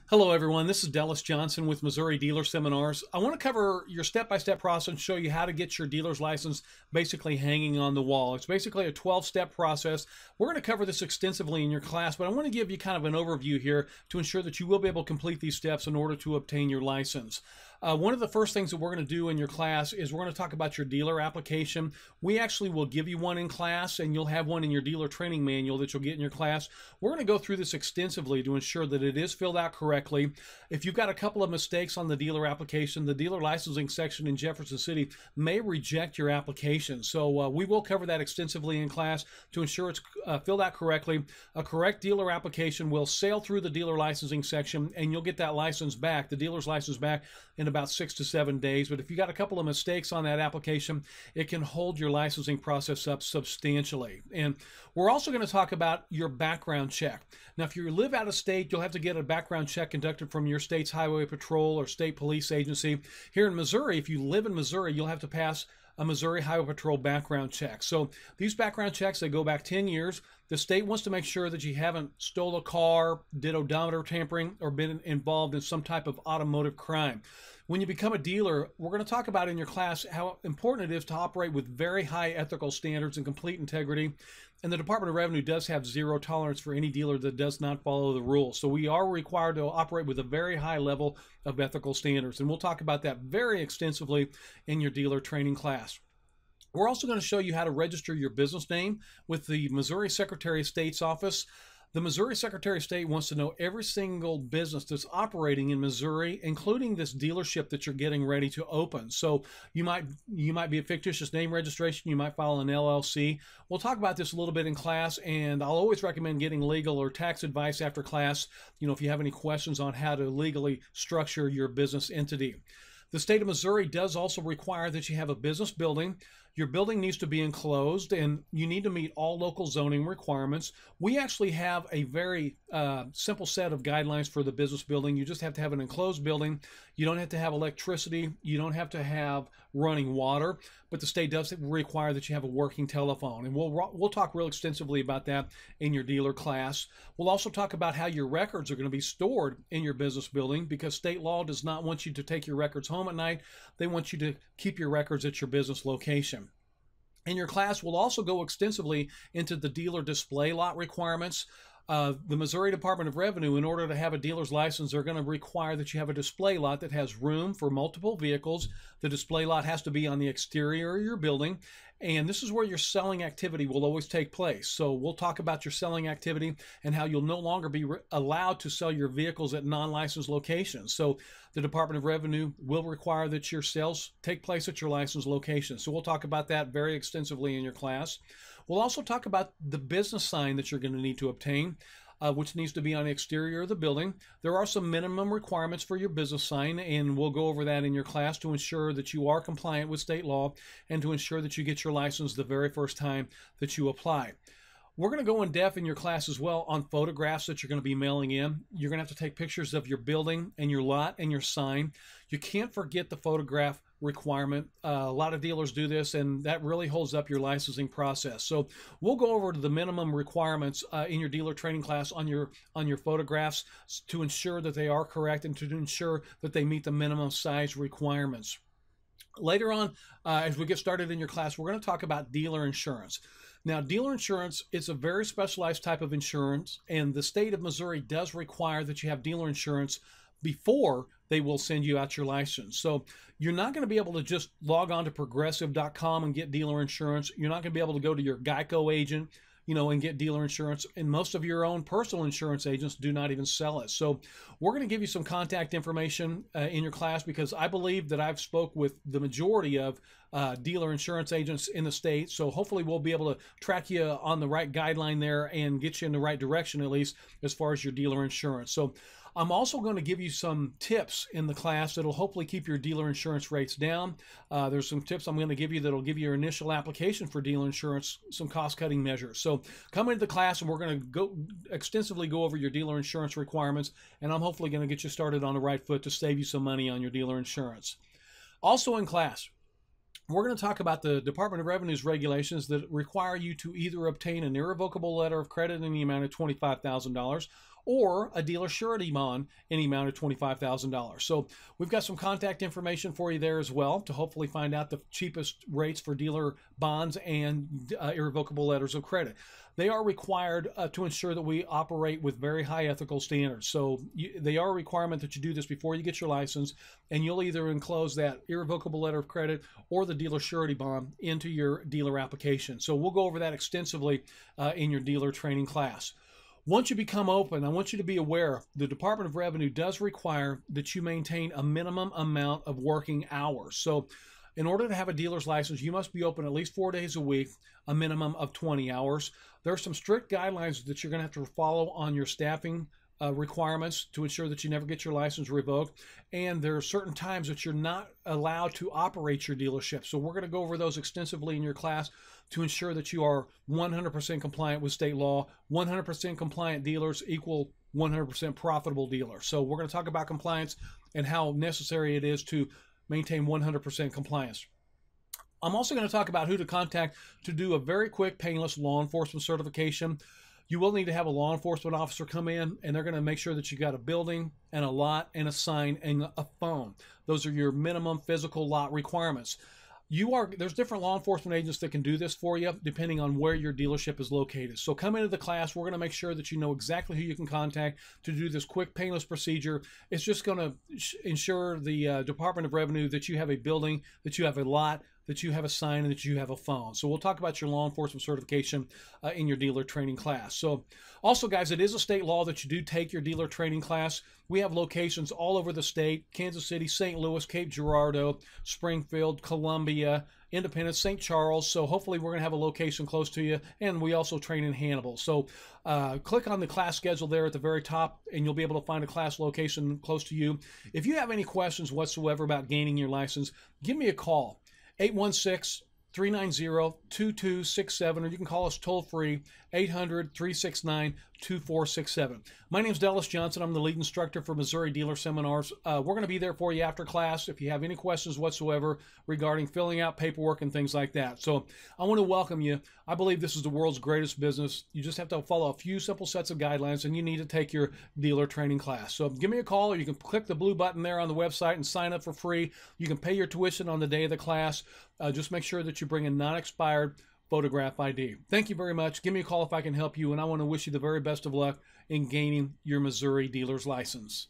Hello, everyone. This is Dallas Johnson with Missouri Dealer Seminars. I want to cover your step-by-step process and show you how to get your dealer's license basically hanging on the wall. It's basically a 12-step process. We're going to cover this extensively in your class, but I want to give you kind of an overview here to ensure that you will be able to complete these steps in order to obtain your license. One of the first things that we're going to do in your class is we're going to talk about your dealer application. We actually will give you one in class, and you'll have one in your dealer training manual that you'll get in your class. We're going to go through this extensively to ensure that it is filled out correctly. If you've got a couple of mistakes on the dealer application, the dealer licensing section in Jefferson City may reject your application. So we will cover that extensively in class to ensure it's filled out correctly. A correct dealer application will sail through the dealer licensing section, and you'll get that license back, the dealer's license back, in about 6 to 7 days. But if you got a couple of mistakes on that application, it can hold your licensing process up substantially. And we're also going to talk about your background check. Now, if you live out of state, you'll have to get a background check conducted from your state's highway patrol or state police agency. Here in Missouri, if you live in Missouri, you'll have to pass a Missouri Highway Patrol background check. So these background checks, they go back 10 years. The state wants to make sure that you haven't stole a car, did odometer tampering, or been involved in some type of automotive crime. When you become a dealer, we're going to talk about in your class how important it is to operate with very high ethical standards and complete integrity. And the Department of Revenue does have zero tolerance for any dealer that does not follow the rules. So we are required to operate with a very high level of ethical standards. And we'll talk about that very extensively in your dealer training class. We're also going to show you how to register your business name with the Missouri Secretary of State's office. The Missouri Secretary of State wants to know every single business that's operating in Missouri, including this dealership that you're getting ready to open. So you might be a fictitious name registration. You might file an LLC. We'll talk about this a little bit in class, and I'll always recommend getting legal or tax advice after class, if you have any questions on how to legally structure your business entity. The state of Missouri does also require that you have a business building. Your building needs to be enclosed, and you need to meet all local zoning requirements. We actually have a very simple set of guidelines for the business building. You just have to have an enclosed building. You don't have to have electricity. You don't have to have running water, but the state does require that you have a working telephone. And we'll talk real extensively about that in your dealer class. We'll also talk about how your records are going to be stored in your business building, because state law does not want you to take your records home at night. They want you to keep your records at your business location. In your class, we'll also go extensively into the dealer display lot requirements. The Missouri Department of Revenue, in order to have a dealer's license, they're going to require that you have a display lot that has room for multiple vehicles. The display lot has to be on the exterior of your building, and this is where your selling activity will always take place. So we'll talk about your selling activity and how you'll no longer be allowed to sell your vehicles at non-licensed locations. So the Department of Revenue will require that your sales take place at your licensed location. So we'll talk about that very extensively in your class. We'll also talk about the business sign that you're going to need to obtain, which needs to be on the exterior of the building. There are some minimum requirements for your business sign, and we'll go over that in your class to ensure that you are compliant with state law and to ensure that you get your license the very first time that you apply. We're going to go in depth in your class as well on photographs that you're going to be mailing in. You're going to have to take pictures of your building and your lot and your sign. You can't forget the photograph requirement. A lot of dealers do this, and that really holds up your licensing process. So we'll go over to the minimum requirements in your dealer training class on your photographs to ensure that they are correct and to ensure that they meet the minimum size requirements. Later on, as we get started in your class, we're going to talk about dealer insurance. Now, dealer insurance is a very specialized type of insurance, and the state of Missouri does require that you have dealer insurance before they will send you out your license. So you're not going to be able to just log on to progressive.com and get dealer insurance. You're not going to be able to go to your Geico agent, and get dealer insurance. And most of your own personal insurance agents do not even sell it. So we're going to give you some contact information in your class, because I believe that I've spoke with the majority of dealer insurance agents in the state. So hopefully we'll be able to track you on the right guideline there and get you in the right direction, at least as far as your dealer insurance. So I'm also going to give you some tips in the class that'll hopefully keep your dealer insurance rates down. There's some tips I'm going to give you that'll give you your initial application for dealer insurance some cost-cutting measures. So come into the class, and we're going to go extensively go over your dealer insurance requirements, and I'm hopefully going to get you started on the right foot to save you some money on your dealer insurance. Also in class, we're going to talk about the Department of Revenue's regulations that require you to either obtain an irrevocable letter of credit in the amount of $25,000 or a dealer surety bond in the amount of $25,000. So we've got some contact information for you there as well to hopefully find out the cheapest rates for dealer bonds and irrevocable letters of credit. They are required to ensure that we operate with very high ethical standards. So they are a requirement that you do this before you get your license, and you'll either enclose that irrevocable letter of credit or the dealer surety bond into your dealer application. So we'll go over that extensively in your dealer training class. Once you become open, I want you to be aware the Department of Revenue does require that you maintain a minimum amount of working hours. So in order to have a dealer's license, you must be open at least 4 days a week, a minimum of 20 hours. There are some strict guidelines that you're going to have to follow on your staffing requirements to ensure that you never get your license revoked. And there are certain times that you're not allowed to operate your dealership. So we're going to go over those extensively in your class to ensure that you are 100% compliant with state law. 100% compliant dealers equal 100% profitable dealers. So we're going to talk about compliance and how necessary it is to maintain 100% compliance. I'm also going to talk about who to contact to do a very quick, painless law enforcement certification. You will need to have a law enforcement officer come in, and they're going to make sure that you got a building and a lot and a sign and a phone. Those are your minimum physical lot requirements. There's different law enforcement agents that can do this for you depending on where your dealership is located. So come into the class. We're going to make sure that you know exactly who you can contact to do this quick, painless procedure. It's just going to ensure the Department of Revenue that you have a building, that you have a lot, that you have a sign, and that you have a phone. So we'll talk about your law enforcement certification in your dealer training class. So also, guys, it is a state law that you do take your dealer training class. We have locations all over the state: Kansas City, St. Louis, Cape Girardeau, Springfield, Columbia, Independence, St. Charles. So hopefully we're going to have a location close to you. And we also train in Hannibal. So click on the class schedule there at the very top, and you'll be able to find a class location close to you. If you have any questions whatsoever about gaining your license, give me a call. 816-390-2267, or you can call us toll-free, 800-369-2467. My name is Dallas Johnson. I'm the lead instructor for Missouri Dealer Seminars. We're going to be there for you after class if you have any questions whatsoever regarding filling out paperwork and things like that. So I want to welcome you. I believe this is the world's greatest business. You just have to follow a few simple sets of guidelines, and you need to take your dealer training class. So give me a call, or you can click the blue button there on the website and sign up for free. You can pay your tuition on the day of the class. Just make sure that you bring a non-expired photograph ID. Thank you very much. Give me a call if I can help you, and I want to wish you the very best of luck in gaining your Missouri dealer's license.